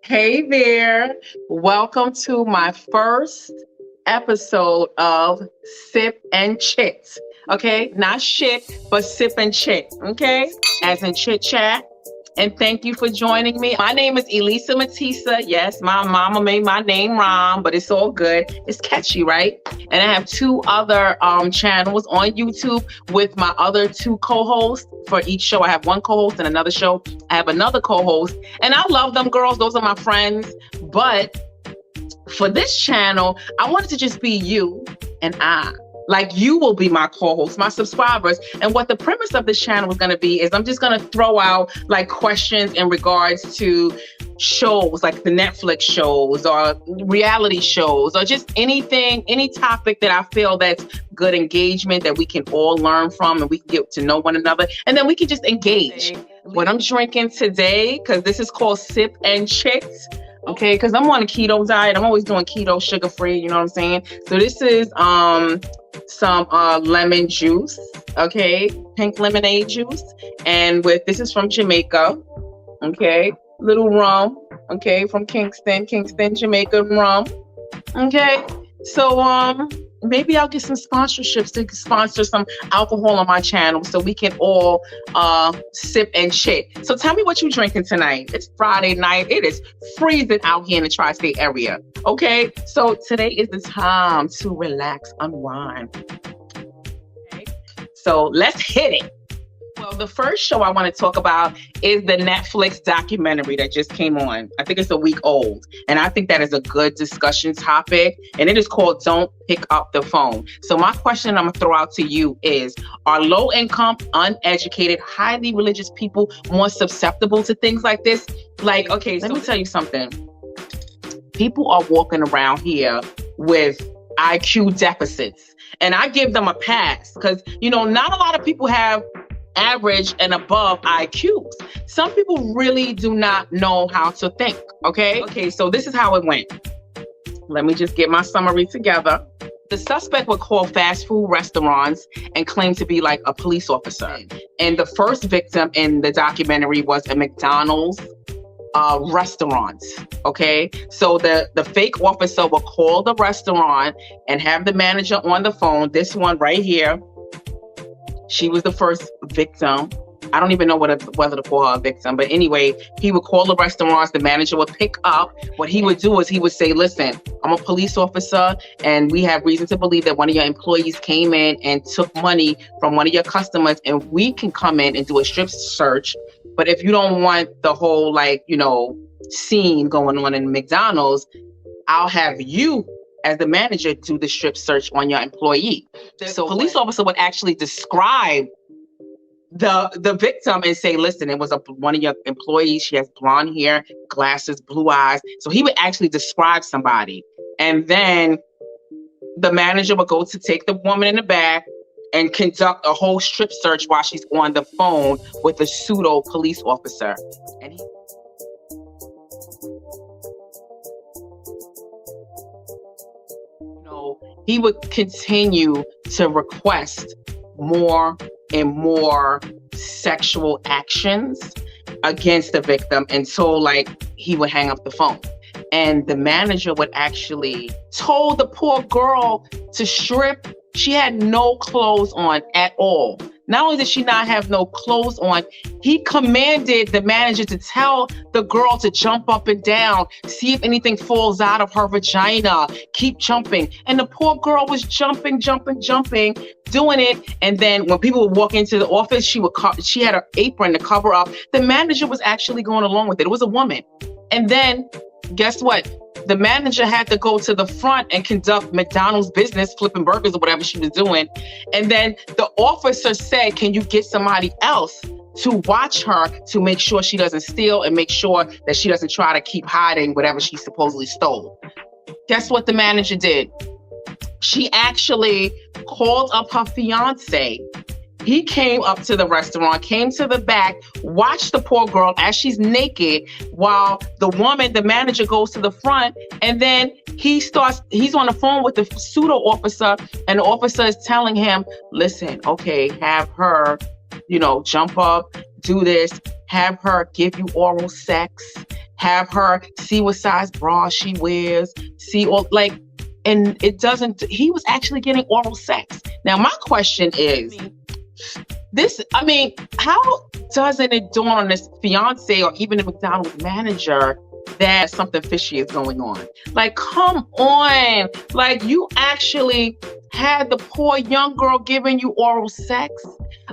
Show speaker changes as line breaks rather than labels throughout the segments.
Hey there. Welcome to my first episode of Sip and Chit. Okay, not shit, but sip and chit. Okay, as in chit chat. And thank you for joining me. My name is Elisa Matisa. Yes, my mama made my name rhyme, but it's all good. It's catchy, right? And I have two other channels on YouTube with my other two co-hosts. For each show, I have one co-host and another show. I have another co-host. And I love them girls. Those are my friends. But for this channel, I wanted to just be you and I. Like, you will be my co-host, my subscribers. And what the premise of this channel is going to be is I'm just going to throw out like questions in regards to shows, like the Netflix shows or reality shows, or just anything, any topic that I feel that's good engagement that we can all learn from and we can get to know one another. And then we can just engage. What I'm drinking today, because this is called Sip and Chit. Okay, because I'm on a keto diet. I'm always doing keto, sugar-free, you know what I'm saying? So this is some lemon juice, okay, pink lemonade juice. And this is from Jamaica, okay, little rum, okay, from Kingston, Jamaica rum, okay. So maybe I'll get some sponsorships to sponsor some alcohol on my channel so we can all sip and chit. So tell me what you're drinking tonight. It's Friday night. It is freezing out here in the tri-state area. Okay, so today is the time to relax, unwind. Okay, so let's hit it. Well, the first show I want to talk about is the Netflix documentary that just came on. I think it's a week old. And I think that is a good discussion topic. And it is called Don't Pick Up the Phone. So my question I'm going to throw out to you is, are low-income, uneducated, highly religious people more susceptible to things like this? Like, okay, so let me tell you something. People are walking around here with IQ deficits. And I give them a pass because, you know, not a lot of people have average and above IQs. Some people really do not know how to think, okay? Okay, so this is how it went. Let me just get my summary together. The suspect would call fast food restaurants and claim to be like a police officer. And the first victim in the documentary was a McDonald's restaurant, okay? So the fake officer would call the restaurant and have the manager on the phone. This one right here, she was the first victim. I don't even know whether to call her a victim, but anyway, he would call the restaurants, the manager would pick up. What he would do is he would say, listen, I'm a police officer and we have reason to believe that one of your employees came in and took money from one of your customers and we can come in and do a strip search. But if you don't want the whole, like, you know, scene going on in McDonald's, I'll have you as the manager do the strip search on your employee. So a police officer would actually describe the victim and say, listen, it was one of your employees. She has blonde hair, glasses, blue eyes. So he would actually describe somebody. And then the manager would go to take the woman in the back and conduct a whole strip search while she's on the phone with a pseudo police officer. And he would continue to request more and more sexual actions against the victim until, like, he would hang up the phone. And the manager would actually told the poor girl to strip. She had no clothes on at all. Not only did she not have no clothes on, he commanded the manager to tell the girl to jump up and down, see if anything falls out of her vagina, keep jumping. And the poor girl was jumping, doing it. And then when people would walk into the office, she had her apron to cover up. The manager was actually going along with it. It was a woman. And then guess what? The manager had to go to the front and conduct McDonald's business, flipping burgers or whatever she was doing. And then the officer said, can you get somebody else to watch her to make sure she doesn't steal and make sure that she doesn't try to keep hiding whatever she supposedly stole? Guess what the manager did? She actually called up her fiance. He came up to the restaurant, came to the back, watched the poor girl as she's naked while the manager goes to the front. And then he's on the phone with the pseudo officer, and the officer is telling him, listen, okay, have her, jump up, do this, have her give you oral sex, have her see what size bra she wears, see all like, and it doesn't, he was actually getting oral sex. Now, my question is this, I mean, how doesn't it dawn on this fiance or even the McDonald's manager that something fishy is going on? Like, come on. Like, you actually had the poor young girl giving you oral sex.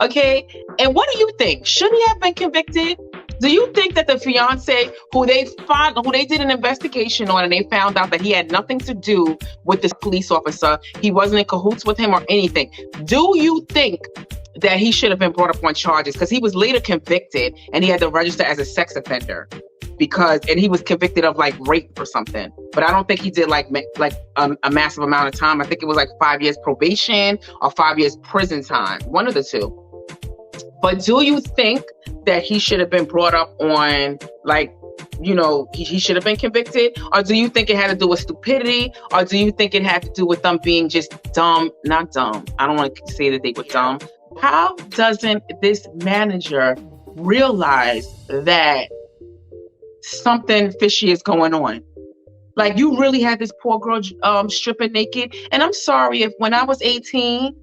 Okay. And what do you think? Should he have been convicted? Do you think that the fiance who they did an investigation on and they found out that he had nothing to do with this police officer, he wasn't in cahoots with him or anything, do you think that he should have been brought up on charges? Because he was later convicted and he had to register as a sex offender and he was convicted of like rape or something. But I don't think he did like a massive amount of time. I think it was like 5 years probation or 5 years prison time, one of the two. But do you think that he should have been brought up on, like, you know, he should have been convicted? Or do you think it had to do with stupidity? Or do you think it had to do with them being just dumb? Not dumb. I don't want to say that they were dumb. How doesn't this manager realize that something fishy is going on? Like, you really had this poor girl stripping naked. And I'm sorry, if when I was 18,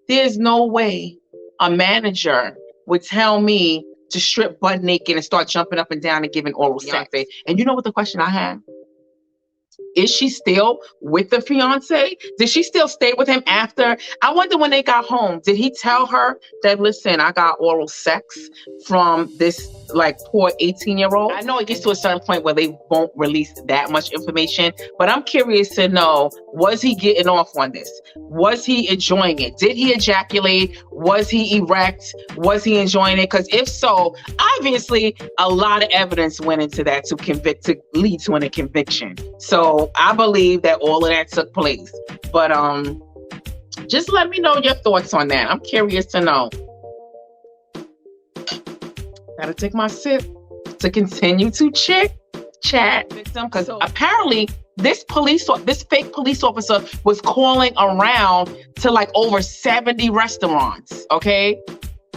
there's no way a manager would tell me to strip butt naked and start jumping up and down and giving oral sex. And you know what the question I have? Is she still with the fiance? Did she still stay with him after? I wonder when they got home, did he tell her that, listen, I got oral sex from this like poor 18-year-old? I know it gets to a certain point where they won't release that much information, but I'm curious to know, was he getting off on this? Was he enjoying it? Did he ejaculate? Was he erect? Was he enjoying it? Because if so, obviously a lot of evidence went into that to lead to a conviction. So I believe that all of that took place. But just let me know your thoughts on that. I'm curious to know. Gotta take my sip to continue to chat victim, because apparently this fake police officer was calling around to like over 70 restaurants, okay?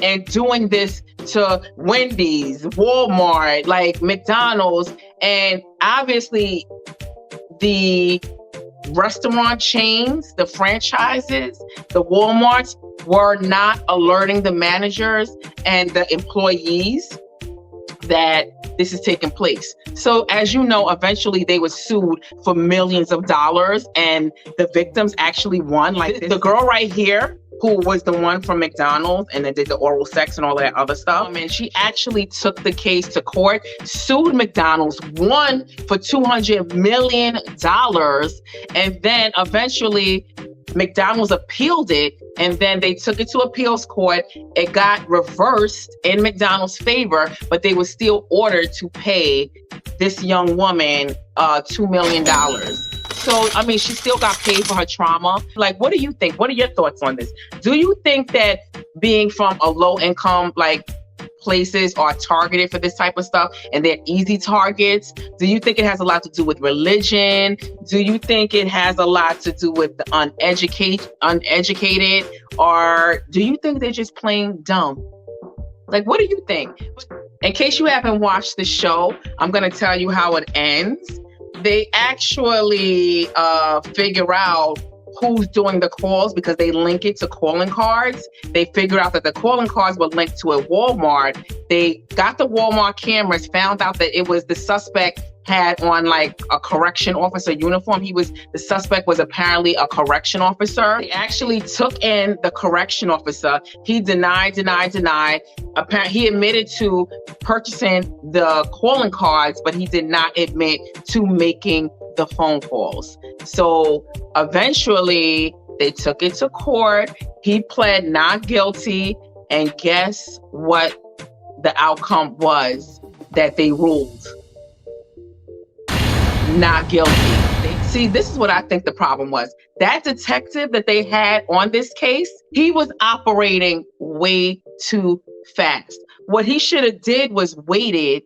And doing this to Wendy's, Walmart, like McDonald's, and obviously the restaurant chains, the franchises, the Walmarts were not alerting the managers and the employees that this is taking place. So as you know, eventually they were sued for millions of dollars and the victims actually won. Like the girl right here, who was the one from McDonald's and then did the oral sex and all that other stuff. And she actually took the case to court, sued McDonald's, won for $200 million. And then eventually McDonald's appealed it, and then they took it to appeals court. It got reversed in McDonald's favor, but they were still ordered to pay this young woman $2 million. So, I mean, she still got paid for her trauma. Like, what do you think? What are your thoughts on this? Do you think that being from a low income, like, places are targeted for this type of stuff and they're easy targets? Do you think it has a lot to do with religion? Do you think it has a lot to do with the uneducated? Or do you think they're just plain dumb? Like, what do you think? In case you haven't watched the show, I'm going to tell you how it ends. They actually figure out who's doing the calls because they link it to calling cards. They figure out that the calling cards were linked to a Walmart. They got the Walmart cameras, found out that it was the suspect had on like a correction officer uniform. The suspect was apparently a correction officer. They actually took in the correction officer. He denied. Apparently, he admitted to purchasing the calling cards, but he did not admit to making the phone calls. So eventually they took it to court. He pled not guilty. And guess what the outcome was that they ruled? Not guilty. See, this is what I think the problem was. That detective that they had on this case, he was operating way too fast. What he should have did was waited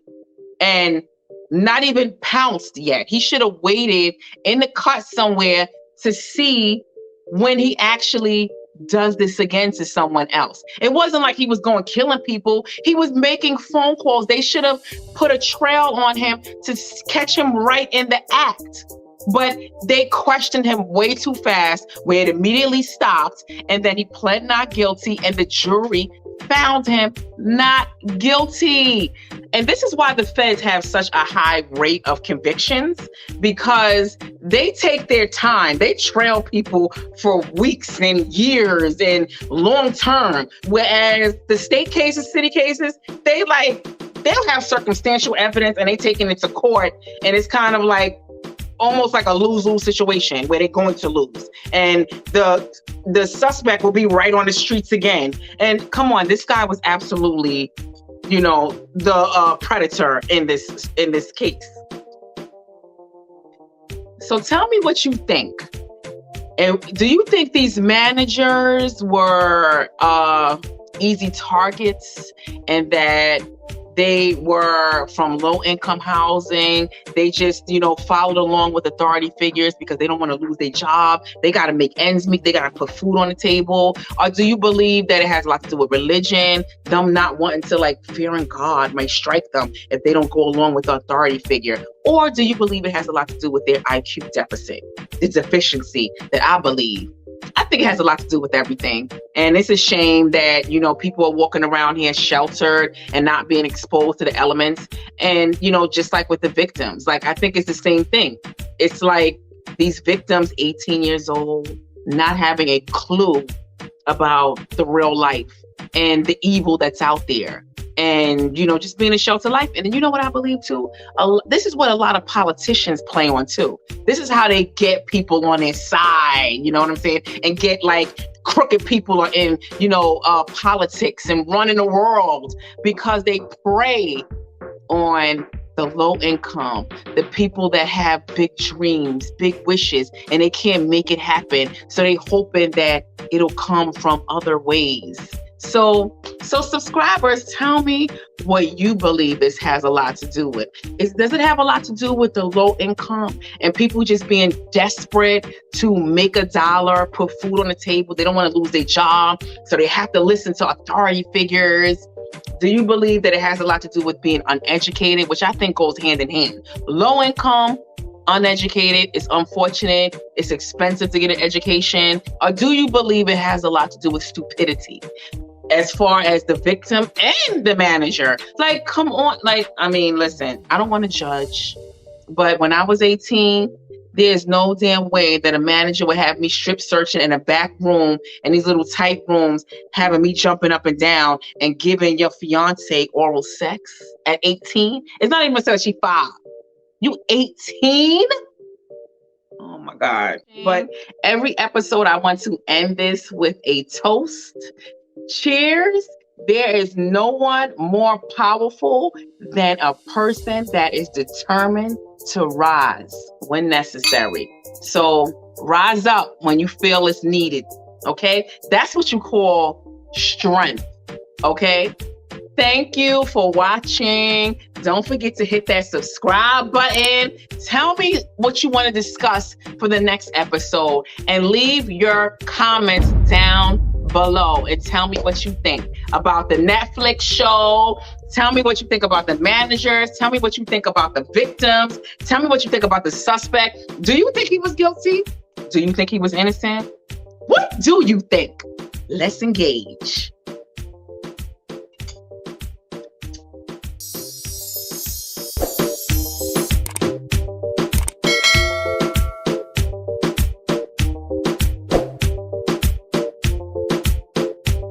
and not even pounced yet. He should have waited in the cut somewhere to see when he actually does this again to someone else. It wasn't like he was going killing people. He was making phone calls. They should have put a trail on him to catch him right in the act. But they questioned him way too fast, where it immediately stopped. And then he pled not guilty, and the jury found him not guilty. And this is why the feds have such a high rate of convictions, because they take their time. They trail people for weeks and years and long term. Whereas the state cases, city cases, they'll have circumstantial evidence and they taking it to court. And it's kind of like almost like a lose-lose situation where they're going to lose. And the suspect will be right on the streets again. And come on, this guy was absolutely, the predator in this case. So tell me what you think. And do you think these managers were easy targets, and that they were from low-income housing? They just, followed along with authority figures because they don't want to lose their job. They got to make ends meet. They got to put food on the table. Or do you believe that it has a lot to do with religion, them not wanting to, fearing God might strike them if they don't go along with the authority figure? Or do you believe it has a lot to do with their IQ deficit, the deficiency that I believe? I think it has a lot to do with everything. And it's a shame that, people are walking around here sheltered and not being exposed to the elements. And, just like with the victims, I think it's the same thing. It's like these victims, 18 years old, not having a clue about the real life and the evil that's out there. And, just being a shelter life. And then you know what I believe too? This is what a lot of politicians play on too. This is how they get people on their side, you know what I'm saying? And get crooked people in, politics and running the world, because they prey on the low income, the people that have big dreams, big wishes, and they can't make it happen. So they hoping that it'll come from other ways. So subscribers, tell me what you believe this has a lot to do with. Does it have a lot to do with the low income and people just being desperate to make a dollar, put food on the table? They don't want to lose their job, so they have to listen to authority figures. Do you believe that it has a lot to do with being uneducated, which I think goes hand in hand? Low income, uneducated, it's unfortunate, it's expensive to get an education. Or do you believe it has a lot to do with stupidity as far as the victim and the manager? Come on. Listen, I don't want to judge, but when I was 18, there's no damn way that a manager would have me strip searching in a back room in these little tight rooms, having me jumping up and down and giving your fiance oral sex at 18. It's not even such, she 5. You 18? Oh my God. But every episode, I want to end this with a toast. Cheers. There is no one more powerful than a person that is determined to rise when necessary. So rise up when you feel it's needed. Okay? That's what you call strength. Okay? Thank you for watching. Don't forget to hit that subscribe button. Tell me what you want to discuss for the next episode, and leave your comments down below and tell me what you think about the Netflix show. Tell me what you think about the managers. Tell me what you think about the victims. Tell me what you think about the suspect. Do you think he was guilty? Do you think he was innocent? What do you think? Let's engage.